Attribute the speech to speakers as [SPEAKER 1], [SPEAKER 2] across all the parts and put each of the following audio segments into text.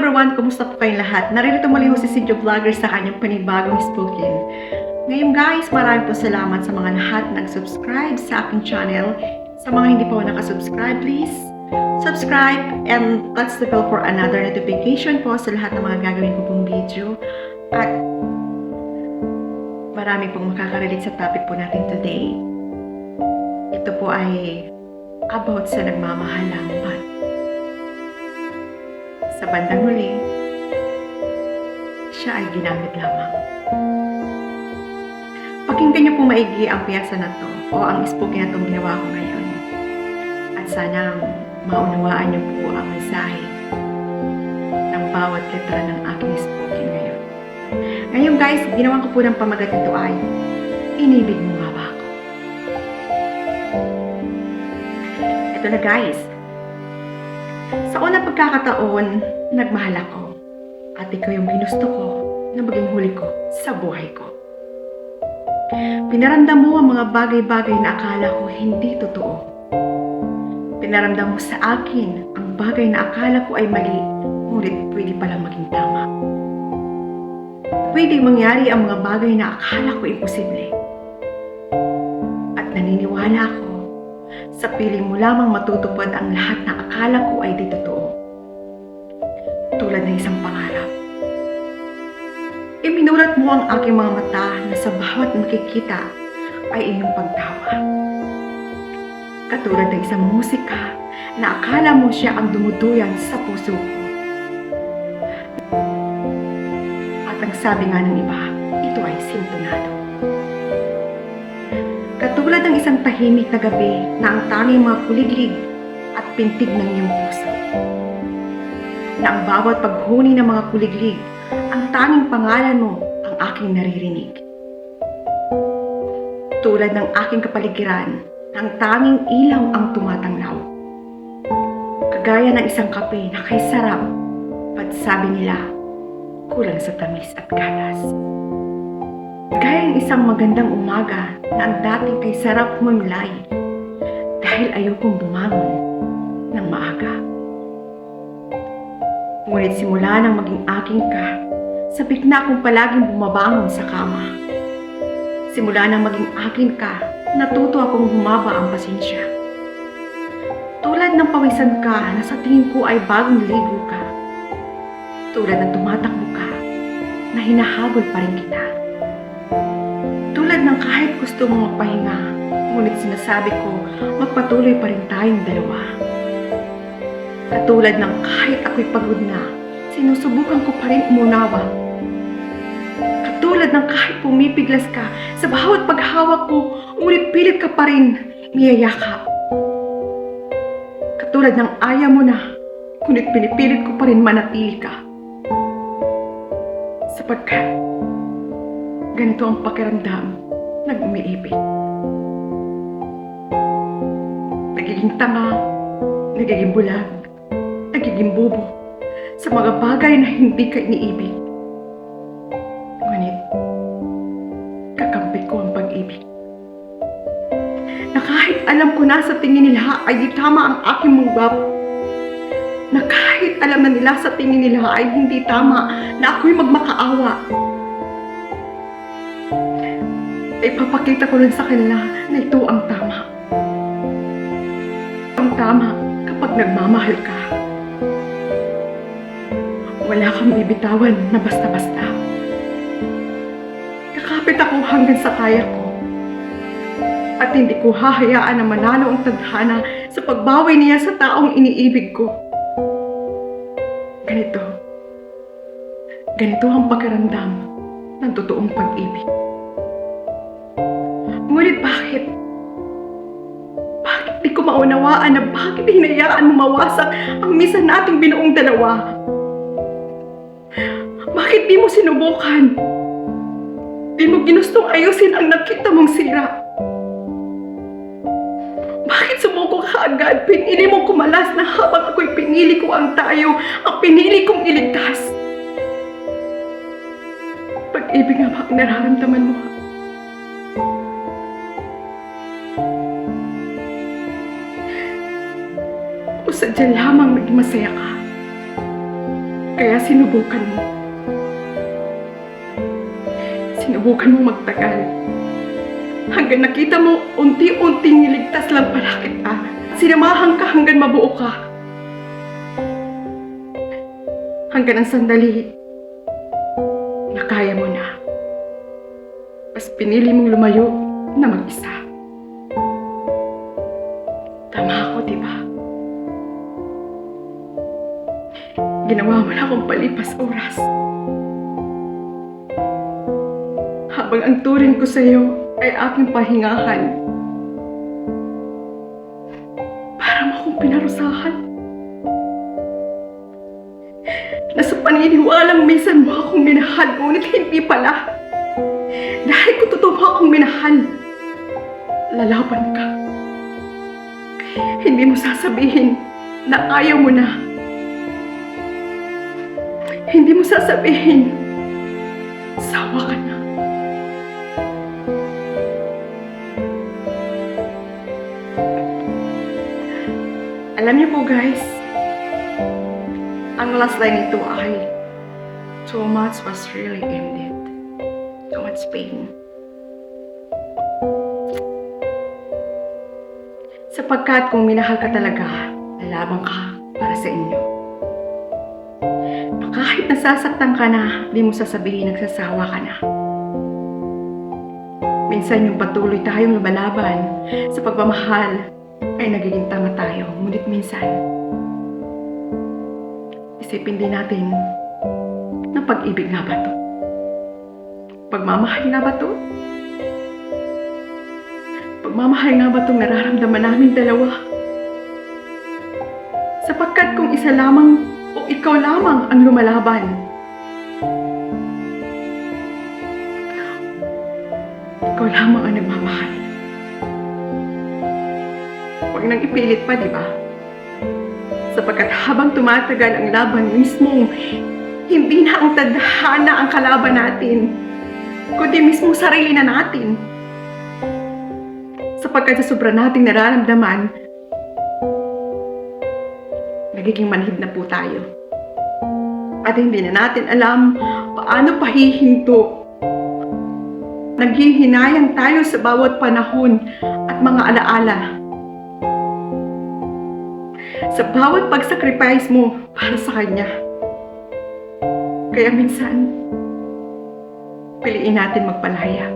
[SPEAKER 1] number one, kumusta po kayong lahat? Narito muli ho si Sidjo Vlogger sa kanyang panibagong spoken. Ngayon guys, maraming po salamat sa mga lahat na nag-subscribe sa aking channel. Sa mga hindi po nakasubscribe, please subscribe and touch the bell for another notification po sa lahat ng mga gagawin ko pong video. At marami pong makakarelate sa topic po natin today. Ito po ay about sa nagmamahalang but sa bandang huli, siya ay ginamit lamang. Pakinggan niyo po maigi ang piyesa na to o ang spoken na itong ginawa ko ngayon. At sana maunawaan niyo po ang mensahe ng bawat letra ng aking spoken ngayon. Ngayon guys, ginawa ko po ng pamagat nito ay inibig mo nga ba ako? Ito na guys. Sa unang pagkakataon, nagmahal ako at ikaw yung ginusto ko na maging huli ko sa buhay ko. Pinaramdam mo ang mga bagay-bagay na akala ko hindi totoo. Pinaramdam mo sa akin ang bagay na akala ko ay mali, ngunit pwede palang maging tama. Pwede mangyari ang mga bagay na akala ko imposible. At naniniwala ako sa piling mo lamang matutupad ang lahat na akala ko ay di totoo. Tulad ng isang pangarap. Iminulat mo ang aking mga mata na sa bawat makikita ay iyong pagtawa. Katulad ng isang musika na akala mo siya ang dumuduyan sa puso ko. At ang sabi nga ng iba, ito ay sintonado. Katulad ng isang tahimik na gabi na ang tanging mga kuliglig at pintig ng iyong puso. Na ang bawat paghuni ng mga kuliglig, ang tanging pangalan mo ang aking naririnig. Tulad ng aking kapaligiran, ang tanging ilaw ang tumatanglaw. Kagaya ng isang kape na kay sarap, at sabi nila, kulang sa tamis at gatas. Gaya ng isang magandang umaga na ang dating kay sarap humimlay dahil ayokong bumangon ng maaga. Ngunit simula nang maging aking ka, sabik na akong palaging bumabangon sa kama. Simula nang maging akin ka, natuto akong humaba ang pasensya. Tulad ng pawisan ka na sa tingin ko ay bagong ligo ka. Tulad ng tumatakbo ka na hinahabol pa rin kita. Tulad ng kahit gusto mong magpahinga, ngunit sinasabi ko, magpatuloy pa rin tayong dalawa. Katulad ng kahit ako'y pagod na, sinusubukan ko pa rin umunawa. Katulad ng kahit pumipiglas ka sa bawat paghawak ko, ngunit pilit ka pa rin niyayakap. Katulad ng ayaw mo na, ngunit pinipilit ko pa rin manatili ka. Sapagkat ganito ang pakiramdam ng umiibig. Nagiging tanga, nagiging bulag, nagiging bobo sa mga bagay na hindi ka iniibig. Ngunit, kakampi ko ang pag-ibig. Na kahit alam ko na sa tingin nila ay di tama ang aking munggaw. Na kahit alam na nila sa tingin nila ay hindi tama na ako'y magmakaawa. Ipapakita ko rin sa kanila na ito ang tama. Ang tama kapag nagmamahal ka. Wala kang bibitawan na basta-basta. Kakapit ako hanggang sa kaya ko. At hindi ko hahayaan na manalo ang tadhana sa pagbawi niya sa taong iniibig ko. Ganito ang pakiramdam ng totoong pag-ibig. Ngunit bakit? Bakit di ko maunawaan na bakit hinayaan mo mawasak ang misa nating binuong dalawa? Bakit di mo sinubukan? Di mo ginustong ayusin ang nakita mong sira? Bakit sumuko ka agad? Pinili mong kumalas na habang ako'y pinili ko ang tayo, ang pinili kong iligtas. Pag-ibig nga ba ang nararamdaman mo? O sadya lamang maging masaya ka? Kaya sinubukan mo. Sinubukan mo magtagal. Hanggang nakita mo unti-unting niligtas lang pala kita. Sinamahan ka hanggang mabuo ka. Hanggang ang sandali na kaya mo na. Mas pinili mong lumayo na mag-isa. Tama ako, di ba? Ginawa mo na akong palipas oras. Habang ang turing ko sa'yo ay aking pahingahan. Para mo akong pinarusahan. Na sa paniniwalang minsan mo akong minahal, ngunit hindi pala. Dahil kung totoo mo akong minahal, lalaban ka. Hindi mo sasabihin na ayaw mo na. Hindi mo sasabihin, sawa ka na. Alam niyo po guys, ang last line nito ay, too much was really ended. Too much pain. Sapagkat kung minahal ka talaga, lalaban ka para sa inyo. Kahit nasasaktan ka na, di mo sasabihin nagsasawa ka na. Minsan yung patuloy tayong lumalaban sa pagmamahal ay nagiging tanga tayo. Ngunit minsan, isipin din natin na pag-ibig nga ba to? Pagmamahal nga ba to? Pagmamahal nga ba itong nararamdaman namin dalawa? Sapagkat kung isa lamang o ikaw lamang ang lumalaban, ikaw lamang ang nagmamahal. Huwag nang ipilit pa, di ba? Sapagkat habang tumatagal ang laban mismo, hindi na ang tadhana ang kalaban natin, kundi mismo sarili na natin. Sapagkat sa sobra nating nararamdaman, nagiging manhid na po tayo. At hindi na natin alam paano pahihinto. Naghihinayang tayo sa bawat panahon at mga alaala. Sa bawat pag-sacrifice mo para sa Kanya. Kaya minsan, piliin natin magpalaya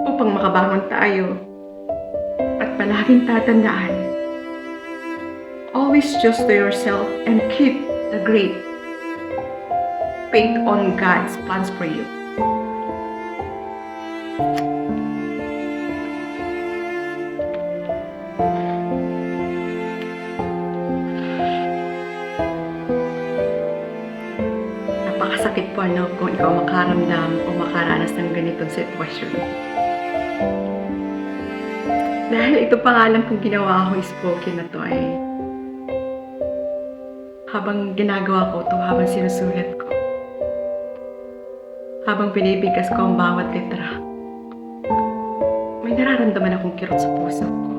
[SPEAKER 1] upang makabangon tayo. At palaging tatandaan, always choose to yourself and keep the great faith on God's plans for you. Napakasakit po kung ikaw makaramdam o makaranas ng ganitong sitwasyon. Dahil ito pa nga lang kung ginawa akong spoken na to ay habang ginagawa ko to, habang sinusulat ko, habang binibigkas ko ang bawat letra, may nararamdaman akong kirot sa puso ko.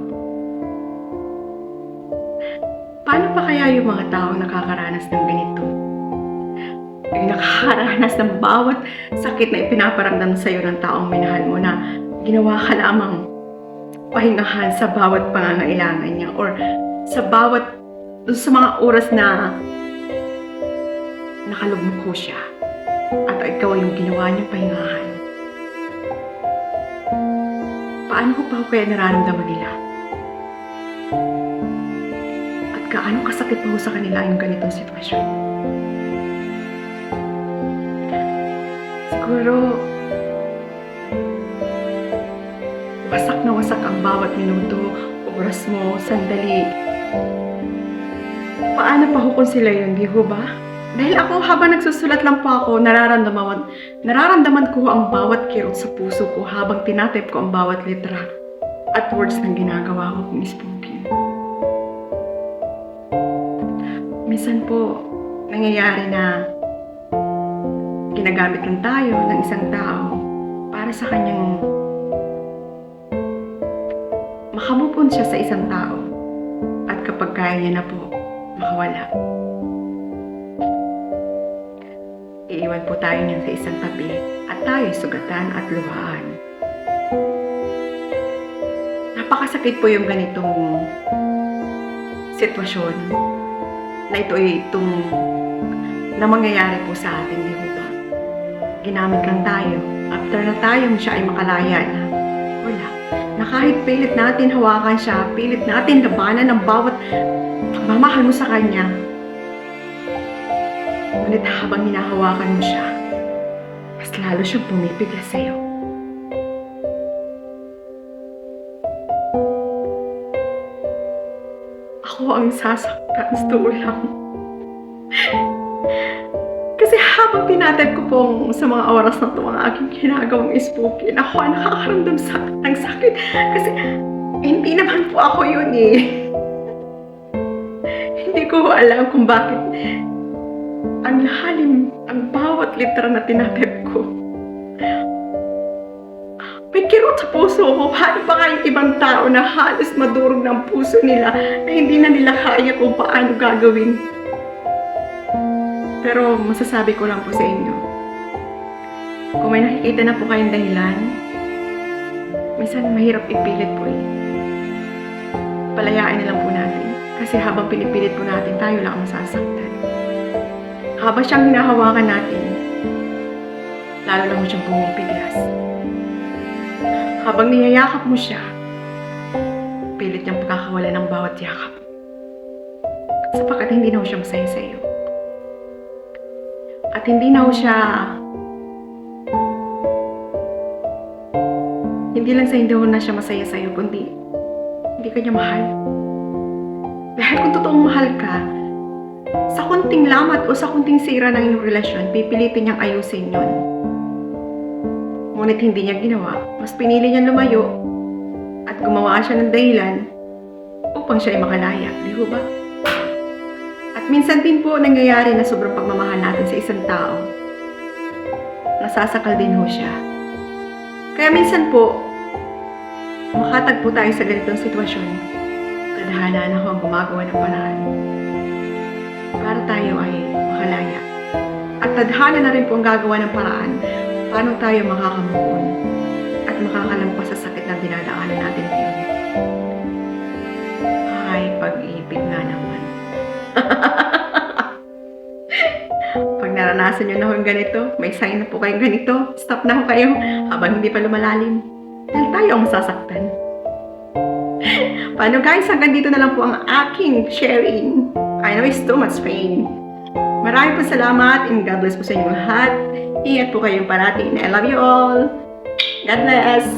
[SPEAKER 1] Paano pa kaya yung mga taong nakakaranas ng ganito? Yung nakakaranas ng bawat sakit na ipinaparamdam sa'yo ng taong minahal mo na ginawa ka lamang pahingahan sa bawat pangangailangan niya or sa bawat sa mga oras na nakalugmok siya at ikaw yung ginawa niyang pahingahan. Paano ko pa kaya nararamdaman nila? At gaano kasakit pa sa kanila yung ganitong sitwasyon? Siguro wasak na wasak ang bawat minuto, oras mo, sandali. Paano pa kung sila yun, di ho ba? Dahil ako habang nagsusulat lang po ako, nararamdaman ko ang bawat kirot sa puso ko habang tinatype ko ang bawat letra at words ng ginagawa ko kung spoken. Minsan po, nangyayari na ginagamit lang tayo ng isang tao para sa kanyang makamupon siya sa isang tao at kapag kaya niya na po, makawala. Iwan po tayo niyan sa isang tabi at tayo sugatan at luhaan. Napakasakit po yung ganitong sitwasyon na ito ay na mangyayari po sa atin, di ba? Ginamit lang tayo. After na tayong siya ay makalaya na, wala. Na kahit pilit natin hawakan siya, pilit natin labanan ang bawat pagmamahal mo sa kanya. Ngunit habang hinahawakan mo siya, mas lalo siyang pumipigil sa'yo. Ako ang sasaktan sa ulam. Kasi habang tinatag ko pong sa mga oras na ito ang aking ginagawang spooky, ako ang nakakaramdam ng sakit. Kasi hindi naman po ako yun eh. Hindi ko alam kung bakit ang lalim, ang bawat litra na tinatag ko. May kirot sa puso ko. Paano pa kayong ibang tao na halos madurog ng puso nila na hindi na nila kaya kung paano gagawin. Pero masasabi ko lang po sa inyo, kung may nakikita na po kayong dahilan, minsan mahirap ipilit po eh. Palayain na lang po natin. Kasi habang pinipilit po natin, tayo lang ang masasaktan. Habang siyang hinahawakan natin, lalo lang mo siyang pumipiglas. Habang niyayakap mo siya, pilit niyang pagkakawala ng bawat yakap. Sapagkat hindi na ho siya masaya sa iyo. At hindi na ho siya, hindi lang sa hindi ho na siya masaya sa iyo, kundi hindi ka niya mahal. Dahil kung totoong mahal ka, sa kunting lamat o sa kunting sira ng iyong relasyon, pipilitin niyang ayusin yun. Ngunit hindi niya ginawa, mas pinili niya lumayo at gumawa siya ng dahilan upang siya ay makalaya, di ho ba? At minsan din po nangyayari na sobrang pagmamahal natin sa isang tao, nasasakal din ho siya. Kaya minsan po, makatagpo tayo sa ganitong sitwasyon, tadhana na ho ang gumagawa ng paraan para tayo ay makalaya. At tadhana na rin po ang gagawa ng paraan paano tayo makakamuon at makakalampas sa sakit na dinadaanan natin ngayon. Ay, pag-ibig nga naman. Pag naranasan nyo na ho yung ganito, may sign na po kayong ganito, stop na ho kayo habang hindi pa lumalalim. Dahil tayo ang masasaktan. Paano guys, hanggang dito na lang po ang aking sharing. I know it's too much pain. Maraming po salamat and God bless po sa inyong lahat. Ingat po kayong parating. I love you all. God bless.